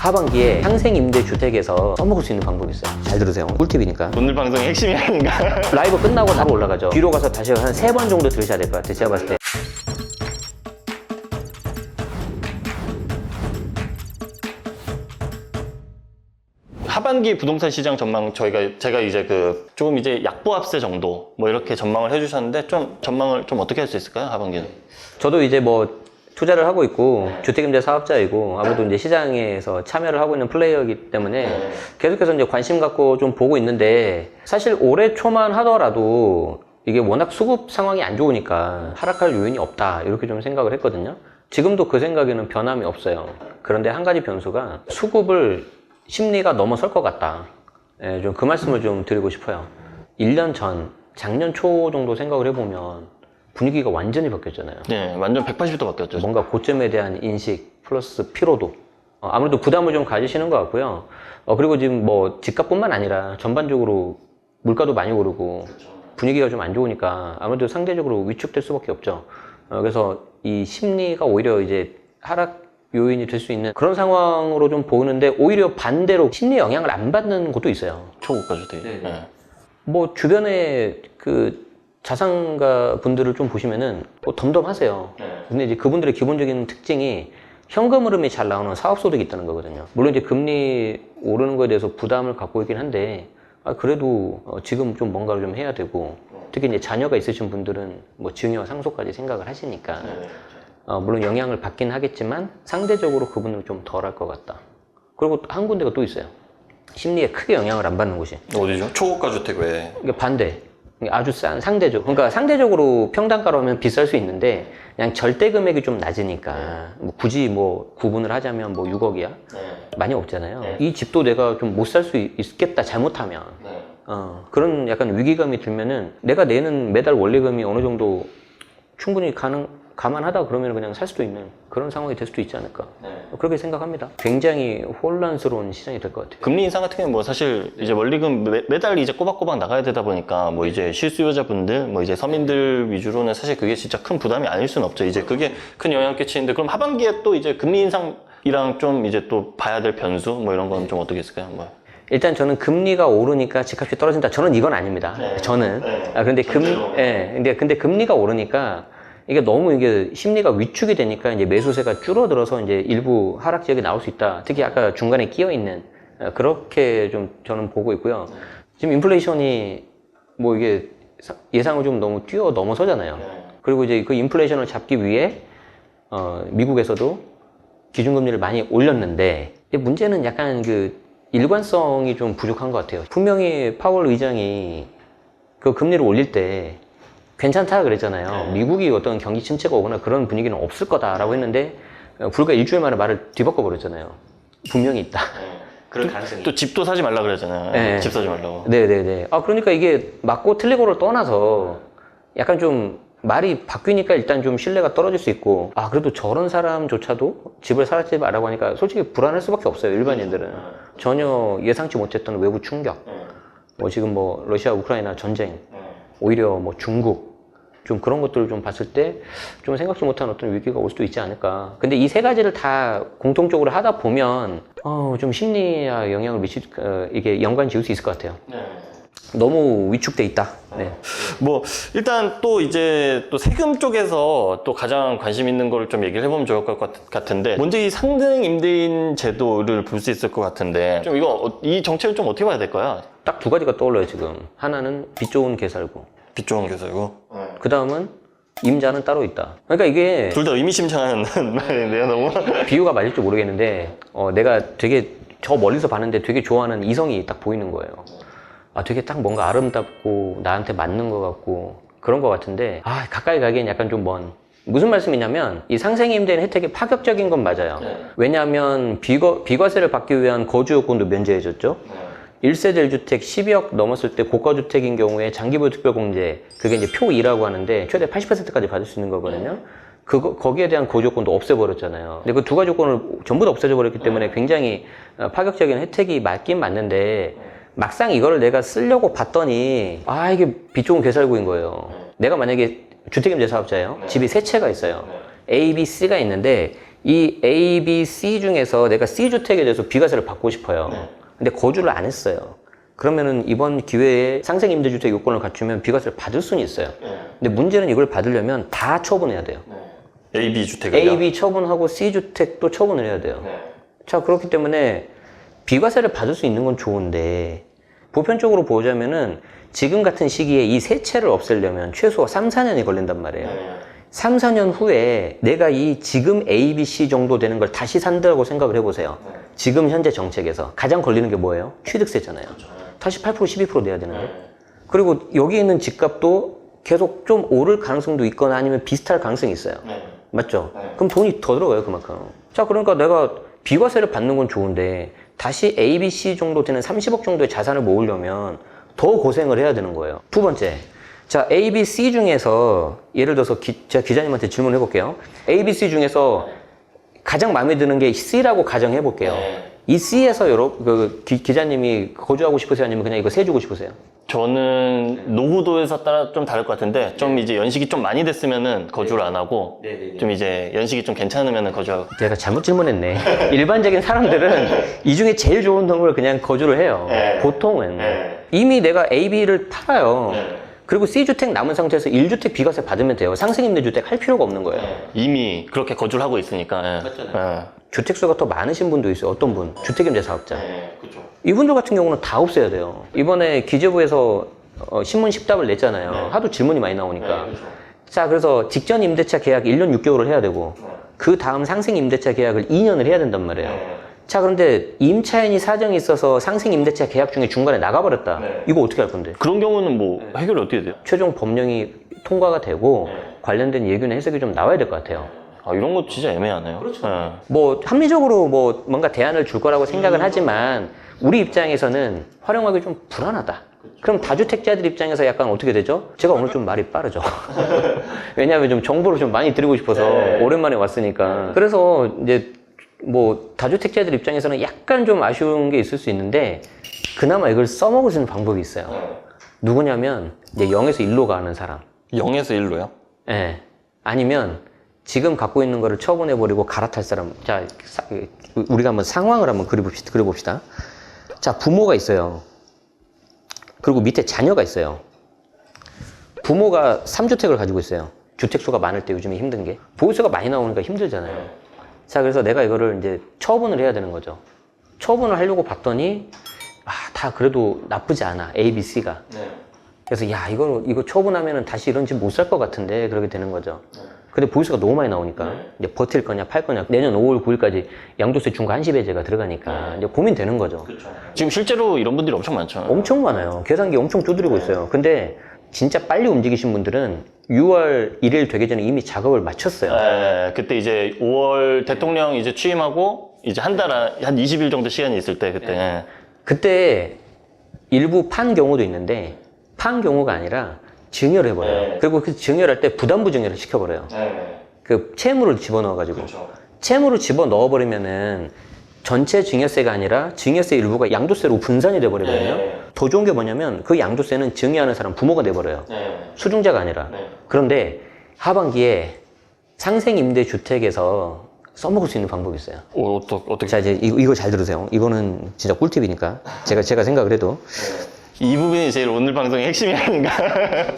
하반기에 상생임대주택에서 써먹을 수 있는 방법이 있어요. 잘 들으세요. 꿀팁이니까. 오늘 방송의 핵심이 아닌가? 라이브 끝나고 바로 올라가죠. 뒤로 가서 다시 한 3번 정도 들으셔야 될 것 같아요. 제가 봤을 때. 하반기 부동산 시장 전망 제가 이제 조금 이제 약보합세 정도 뭐 이렇게 전망을 해주셨는데 좀 전망을 좀 어떻게 할 수 있을까요? 하반기는? 저도 이제 뭐 투자를 하고 있고 주택임대 사업자이고 아무래도 이제 시장에서 참여를 하고 있는 플레이어이기 때문에 계속해서 이제 관심 갖고 좀 보고 있는데, 사실 올해 초만 하더라도 이게 워낙 수급 상황이 안 좋으니까 하락할 요인이 없다 이렇게 좀 생각을 했거든요. 지금도 그 생각에는 변함이 없어요. 그런데 한 가지 변수가 수급을 심리가 넘어설 것 같다. 예, 좀 그 말씀을 좀 드리고 싶어요. 1년 전, 작년 초 정도 생각을 해보면 분위기가 완전히 바뀌었잖아요. 네, 완전 180도 바뀌었죠. 뭔가 고점에 대한 인식 플러스 피로도, 아무래도 부담을 좀 가지시는 것 같고요. 그리고 지금 뭐 집값뿐만 아니라 전반적으로 물가도 많이 오르고 분위기가 좀 안 좋으니까 아무래도 상대적으로 위축될 수밖에 없죠. 그래서 이 심리가 오히려 이제 하락 요인이 될 수 있는 그런 상황으로 좀 보이는데, 오히려 반대로 심리 영향을 안 받는 곳도 있어요. 초고가 주택. 네. 뭐 주변에 그 자산가 분들을 좀 보시면은 덤덤하세요. 근데 이제 그분들의 기본적인 특징이 현금 흐름이 잘 나오는 사업 소득이 있다는 거거든요. 물론 이제 금리 오르는 거에 대해서 부담을 갖고 있긴 한데, 그래도 지금 좀 뭔가를 좀 해야 되고, 특히 이제 자녀가 있으신 분들은 뭐 증여 상속까지 생각을 하시니까 물론 영향을 받긴 하겠지만 상대적으로 그분은 좀 덜 할 것 같다. 그리고 한 군데가 또 있어요. 심리에 크게 영향을 안 받는 곳이. 어디죠? 초고가 주택 외에. 그러니까 반대. 아주 싼 상대적. 그러니까 상대적으로 평당가로 하면 비쌀 수 있는데 그냥 절대 금액이 좀 낮으니까 뭐 굳이 뭐 구분을 하자면 뭐 6억이야? 많이 없잖아요. 이 집도 내가 좀 못 살 수 있겠다 잘못하면. 그런 약간 위기감이 들면은 내가 내는 매달 원리금이 어느 정도 충분히 감안하다 그러면 그냥 살 수도 있는 그런 상황이 될 수도 있지 않을까. 그렇게 생각합니다. 굉장히 혼란스러운 시장이 될 것 같아요. 금리 인상 같은 경우는 뭐 사실 이제 원리금 매달 이제 꼬박꼬박 나가야 되다 보니까 뭐 이제 실수요자분들 뭐 이제 서민들 위주로는 사실 그게 진짜 큰 부담이 아닐 수는 없죠. 이제 그게 큰 영향을 끼치는데, 그럼 하반기에 또 이제 금리 인상이랑 좀 이제 또 봐야 될 변수 뭐 이런 건 좀 어떻게 있을까요? 뭐. 일단 저는 금리가 오르니까 집값이 떨어진다. 저는 이건 아닙니다. 저는. 근데 금리가 오르니까 이게 너무 이게 심리가 위축이 되니까 이제 매수세가 줄어들어서 이제 일부 하락 지역이 나올 수 있다. 특히 아까 중간에 끼어 있는 그렇게 좀 저는 보고 있고요. 지금 인플레이션이 뭐 이게 예상을 좀 너무 넘어서잖아요. 그리고 이제 그 인플레이션을 잡기 위해 미국에서도 기준금리를 많이 올렸는데, 문제는 약간 그 일관성이 좀 부족한 것 같아요. 분명히 파월 의장이 그 금리를 올릴 때 괜찮다 그랬잖아요. 미국이 어떤 경기 침체가 오거나 그런 분위기는 없을 거다라고 했는데 불과 일주일 만에 말을 뒤바꿔 버렸잖아요. 분명히 있다. 그런 가능성이. 또 집도 사지 말라 그랬잖아요. 네. 집 사지 말라고. 네네네. 그러니까 이게 맞고 틀리고를 떠나서 약간 좀 말이 바뀌니까 일단 좀 신뢰가 떨어질 수 있고, 그래도 저런 사람조차도 집을 사지 말라고 하니까 솔직히 불안할 수밖에 없어요. 일반인들은. 전혀 예상치 못했던 외부 충격. 뭐 지금 뭐 러시아 우크라이나 전쟁, 오히려 뭐 중국, 좀 그런 것들을 좀 봤을 때 좀 생각지 못한 어떤 위기가 올 수도 있지 않을까. 근데 이 세 가지를 다 공통적으로 하다 보면 좀 심리에 영향을 이게 연관 지을 수 있을 것 같아요. 너무 위축돼 있다. 네. 뭐 일단 또 이제 또 세금 쪽에서 또 가장 관심 있는 걸 좀 얘기를 해보면 좋을 것 같은데, 먼저 이 상등 임대인 제도를 볼 수 있을 것 같은데, 좀 이 정책을 좀 어떻게 봐야 될까요? 딱 두 가지가 떠올라요 지금. 하나는 빚 좋은 개살구, 빚 좋은 개살구. 그 다음은 임자는 따로 있다. 그러니까 이게 둘 다 의미심장한 말인데요, 너무. 비유가 맞을지 모르겠는데 내가 되게 저 멀리서 봤는데 되게 좋아하는 이성이 딱 보이는 거예요. 되게 딱 뭔가 아름답고 나한테 맞는 것 같고 그런 것 같은데 가까이 가기엔 약간 좀 먼. 무슨 말씀이냐면 이 상생임대인 혜택이 파격적인 건 맞아요. 왜냐하면 비과세를 받기 위한 거주 요건도 면제해줬죠. 1세대 1주택 12억 넘었을 때 고가주택인 경우에 장기보유 특별공제, 그게 이제 표 2라고 하는데 최대 80%까지 받을 수 있는 거거든요. 거기에 대한 거주 요건도 없애버렸잖아요. 근데 그 두 가지 요건을 전부 다 없애져 버렸기 때문에 굉장히 파격적인 혜택이 맞긴 맞는데, 막상 이거를 내가 쓰려고 봤더니 이게 빚 좋은 개살구인 거예요. 내가 만약에 주택임대 사업자예요. 집이 세 채가 있어요. A, B, C가 있는데 이 A, B, C 중에서 내가 C주택에 대해서 비과세를 받고 싶어요. 근데 거주를 안 했어요. 그러면은 이번 기회에 상생임대주택 요건을 갖추면 비과세를 받을 수는 있어요. 근데 문제는 이걸 받으려면 다 처분해야 돼요. A, B 주택을 A, B 처분하고 C주택도 처분을 해야 돼요. 자, 그렇기 때문에 비과세를 받을 수 있는 건 좋은데 보편적으로 보자면은 지금 같은 시기에 이 세 채를 없애려면 최소 3, 4년이 걸린단 말이에요. 3, 4년 후에 내가 이 지금 A, B, C 정도 되는 걸 다시 산다고 생각을 해보세요. 지금 현재 정책에서 가장 걸리는 게 뭐예요? 취득세잖아요. 다시 8%, 12% 내야 되는데. 그리고 여기 있는 집값도 계속 좀 오를 가능성도 있거나 아니면 비슷할 가능성이 있어요. 맞죠? 그럼 돈이 더 들어가요, 그만큼. 자, 그러니까 내가 비과세를 받는 건 좋은데 다시 A, B, C 정도 되는 30억 정도의 자산을 모으려면 더 고생을 해야 되는 거예요. 두 번째. 자, A, B, C 중에서 예를 들어서 제가 기자님한테 질문을 해볼게요. A, B, C 중에서 가장 마음에 드는 게 C라고 가정해 볼게요. 이 C에서 기자님이 거주하고 싶으세요? 아니면 그냥 이거 세 주고 싶으세요? 저는 노후도에서 따라 좀 다를 것 같은데 좀 이제 연식이 좀 많이 됐으면은 거주를 안 하고 좀 이제 연식이 좀 괜찮으면은 거주하고. 제가 잘못 질문했네. 일반적인 사람들은 이 중에 제일 좋은 놈을 그냥 거주를 해요. 보통은. 이미 내가 A, B를 팔아요. 그리고 C주택 남은 상태에서 1주택 비과세 받으면 돼요. 상생임대주택 할 필요가 없는 거예요. 이미 그렇게 거주를 하고 있으니까. 맞잖아요. 주택수가 더 많으신 분도 있어요. 어떤 분? 주택임대 사업자. 이분들 같은 경우는 다 없애야 돼요. 이번에 기재부에서 신문 10답을 냈잖아요. 하도 질문이 많이 나오니까. 자, 그래서 직전 임대차 계약 1년 6개월을 해야 되고 그 다음 상생 임대차 계약을 2년을 해야 된단 말이에요. 자, 그런데 임차인이 사정이 있어서 상생 임대차 계약 중에 중간에 나가버렸다. 이거 어떻게 할 건데? 그런 경우는 뭐 해결이 어떻게 돼요? 최종 법령이 통과가 되고 관련된 예규나 해석이 좀 나와야 될 것 같아요. 아, 이런 거 진짜 애매하네요. 그렇죠. 뭐 합리적으로 뭐 뭔가 대안을 줄 거라고 생각은 하지만 우리 입장에서는 활용하기 좀 불안하다. 그럼 다주택자들 입장에서 약간 어떻게 되죠? 제가 오늘 좀 말이 빠르죠. 왜냐하면 좀 정보를 좀 많이 드리고 싶어서 오랜만에 왔으니까. 그래서 이제 뭐 다주택자들 입장에서는 약간 좀 아쉬운 게 있을 수 있는데 그나마 이걸 써먹을 수 있는 방법이 있어요. 누구냐면 이제 0에서 1로 가는 사람. 0에서 1로요? 예. 아니면 지금 갖고 있는 거를 처분해버리고 갈아탈 사람. 자, 우리가 한번 상황을 한번 그려봅시다. 자, 부모가 있어요. 그리고 밑에 자녀가 있어요. 부모가 3주택을 가지고 있어요. 주택수가 많을 때 요즘에 힘든 게. 보유세가 많이 나오니까 힘들잖아요. 자, 그래서 내가 이거를 이제 처분을 해야 되는 거죠. 처분을 하려고 봤더니, 다 그래도 나쁘지 않아. A, B, C가. 그래서, 야, 이거 처분하면은 다시 이런 집 못 살 것 같은데, 그렇게 되는 거죠. 근데 보유세가 너무 많이 나오니까, 이제 버틸 거냐, 팔 거냐, 내년 5월 9일까지 양도세 중과 한시배제가 들어가니까, 이제 고민되는 거죠. 지금 실제로 이런 분들이 엄청 많죠. 엄청 많아요. 계산기 엄청 두드리고 있어요. 근데 진짜 빨리 움직이신 분들은 6월 1일 되기 전에 이미 작업을 마쳤어요. 네, 그때 이제 5월 대통령 이제 취임하고 이제 한 20일 정도 시간이 있을 때 그때. 그때 일부 판 경우도 있는데 판 경우가 아니라 증여를 해버려요. 그리고 그 증여를 할 때 부담부 증여를 시켜버려요. 그 채무를 집어넣어가지고. 채무를 집어넣어버리면은 전체 증여세가 아니라 증여세 일부가 양도세로 분산이 돼버리거든요. 더 좋은 게 뭐냐면 그 양도세는 증여하는 사람 부모가 내버려요. 수중자가 아니라. 그런데 하반기에 상생임대주택에서 써먹을 수 있는 방법이 있어요. 어떻게? 자, 이제 이거 잘 들으세요. 이거는 진짜 꿀팁이니까. 제가 생각을 해도. 이 부분이 제일 오늘 방송의 핵심이 아닌가.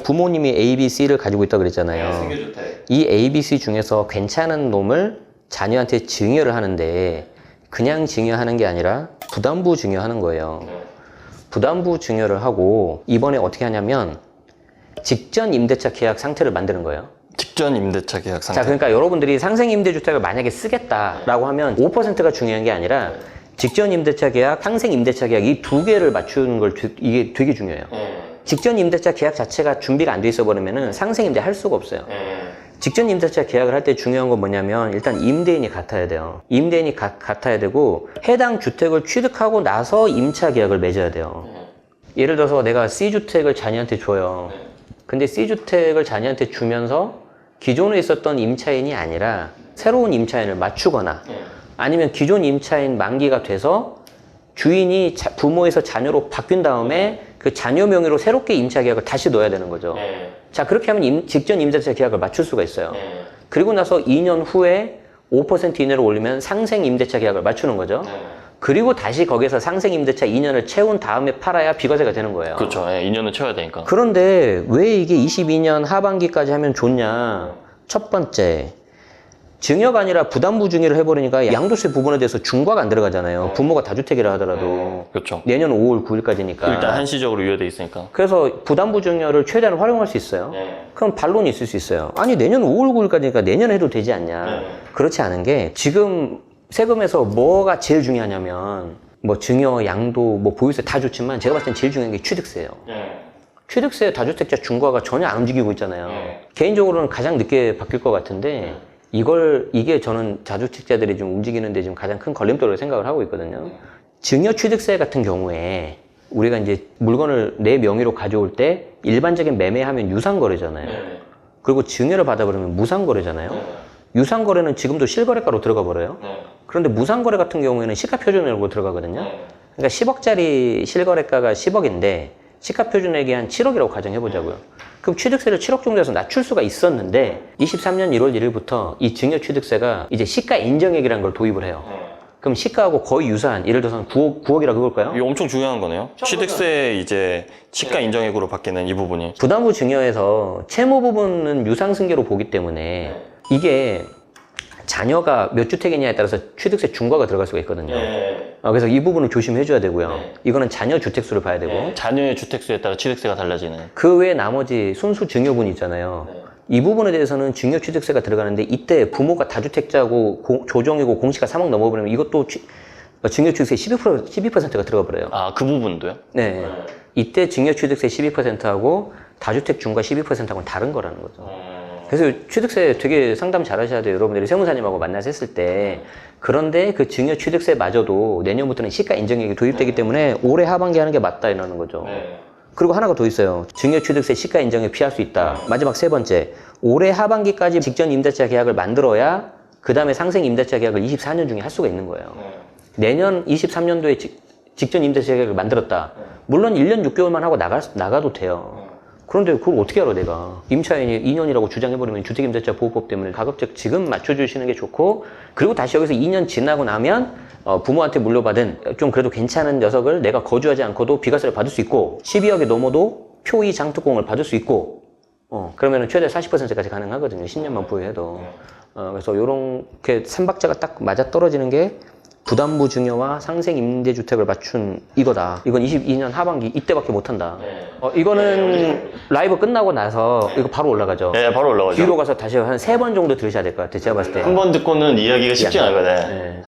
부모님이 A, B, C를 가지고 있다고 그랬잖아요. 승교주택. 이 A, B, C 중에서 괜찮은 놈을 자녀한테 증여를 하는데 그냥 증여하는 게 아니라 부담부 증여하는 거예요. 부담부 증여를 하고 이번에 어떻게 하냐면 직전 임대차 계약 상태를 만드는 거예요. 직전 임대차 계약 상태. 자, 그러니까 여러분들이 상생임대주택을 만약에 쓰겠다라고 하면 5%가 중요한 게 아니라 직전 임대차 계약, 상생 임대차 계약 이 두 개를 맞추는 걸 이게 되게 중요해요. 직전 임대차 계약 자체가 준비가 안 돼 있어 버리면은 상생 임대 할 수가 없어요. 직전 임대차 계약을 할 때 중요한 건 뭐냐면 일단 임대인이 같아야 돼요. 임대인이 같아야 되고 해당 주택을 취득하고 나서 임차 계약을 맺어야 돼요. 예를 들어서 내가 C주택을 자녀한테 줘요. 근데 C주택을 자녀한테 주면서 기존에 있었던 임차인이 아니라 새로운 임차인을 맞추거나 아니면 기존 임차인 만기가 돼서 주인이 부모에서 자녀로 바뀐 다음에 그 자녀 명의로 새롭게 임차 계약을 다시 넣어야 되는 거죠. 자, 그렇게 하면 직전 임대차 계약을 맞출 수가 있어요. 그리고 나서 2년 후에 5% 이내로 올리면 상생 임대차 계약을 맞추는 거죠. 그리고 다시 거기서 상생 임대차 2년을 채운 다음에 팔아야 비과세가 되는 거예요. 그렇죠. 예, 2년은 채워야 되니까. 그런데 왜 이게 22년 하반기까지 하면 좋냐? 첫 번째, 증여가 아니라 부담부 증여를 해버리니까 양도세 부분에 대해서 중과가 안 들어가잖아요. 부모가 다주택이라 하더라도. 그렇죠. 내년 5월 9일까지니까. 일단 한시적으로 유예돼 있으니까. 그래서 부담부 증여를 최대한 활용할 수 있어요. 그럼 반론이 있을 수 있어요. 아니 내년 5월 9일까지니까 내년 해도 되지 않냐. 그렇지 않은 게 지금 세금에서 뭐가 제일 중요하냐면 뭐 증여, 양도, 뭐 보유세 다 좋지만 제가 봤을 땐 제일 중요한 게 취득세예요. 취득세 다주택자 중과가 전혀 안 움직이고 있잖아요. 개인적으로는 가장 늦게 바뀔 것 같은데 이게 저는 다주택자들이 좀 움직이는데 지금 가장 큰 걸림돌을 생각을 하고 있거든요. 증여 취득세 같은 경우에 우리가 이제 물건을 내 명의로 가져올 때 일반적인 매매하면 유상거래잖아요. 그리고 증여를 받아버리면 무상거래잖아요. 유상거래는 지금도 실거래가로 들어가 버려요. 그런데 무상거래 같은 경우에는 시가표준액으로 들어가거든요. 그러니까 10억짜리 실거래가가 10억인데 시가표준액이 한 7억이라고 가정해보자고요. 그럼 취득세를 7억 정도 해서 낮출 수가 있었는데 23년 1월 1일부터 이 증여 취득세가 이제 시가 인정액이라는 걸 도입을 해요. 그럼 시가하고 거의 유사한, 예를 들어서 9억이라고 해볼까요? 이게 엄청 중요한 거네요. 취득세 이제 시가 인정액으로 바뀌는 이 부분이. 부담부 증여에서 채무 부분은 유상승계로 보기 때문에 이게 자녀가 몇 주택이냐에 따라서 취득세 중과가 들어갈 수가 있거든요. 그래서 이 부분은 조심해 줘야 되고요. 이거는 자녀 주택수를 봐야 되고. 자녀의 주택수에 따라 취득세가 달라지는. 그 외에 나머지 순수 증여분 있잖아요. 이 부분에 대해서는 증여 취득세가 들어가는데 이때 부모가 다주택자고 조정이고 공시가 3억 넘어버리면 이것도 증여 취득세 12%가 들어가 버려요. 아, 그 부분도요? 네. 이때 증여 취득세 12%하고 다주택 중과 12%하고는 다른 거라는 거죠. 그래서 취득세 되게 상담 잘 하셔야 돼요. 여러분들이 세무사님하고 만나서 했을 때. 그런데 그 증여 취득세마저도 내년부터는 시가 인정액이 도입되기 때문에 올해 하반기 하는 게 맞다 이러는 거죠. 그리고 하나가 더 있어요. 증여 취득세 시가 인정액 피할 수 있다. 마지막 세 번째. 올해 하반기까지 직전 임대차 계약을 만들어야 그 다음에 상생 임대차 계약을 24년 중에 할 수가 있는 거예요. 내년 23년도에 직전 임대차 계약을 만들었다. 물론 1년 6개월만 하고 나가도 돼요. 그런데 그걸 어떻게 알아 내가. 임차인이 2년이라고 주장해버리면 주택임대차 보호법 때문에 가급적 지금 맞춰주시는 게 좋고, 그리고 다시 여기서 2년 지나고 나면 부모한테 물려받은 좀 그래도 괜찮은 녀석을 내가 거주하지 않고도 비과세를 받을 수 있고 12억이 넘어도 표의 장특공을 받을 수 있고 그러면 최대 40%까지 가능하거든요. 10년만 보유해도. 그래서 요렇게 3박자가 딱 맞아 떨어지는 게 부담부 증여와 상생 임대주택을 맞춘 이거다. 이건 22년 하반기 이때밖에 못한다. 이거는 라이브 끝나고 나서 이거 바로 올라가죠. 네, 바로 올라가죠. 뒤로 가서 다시 한 3번 정도 들으셔야 될 것 같아요. 제가 봤을 때. 한 번 듣고는 이해하기가 쉽지 않거든. 네.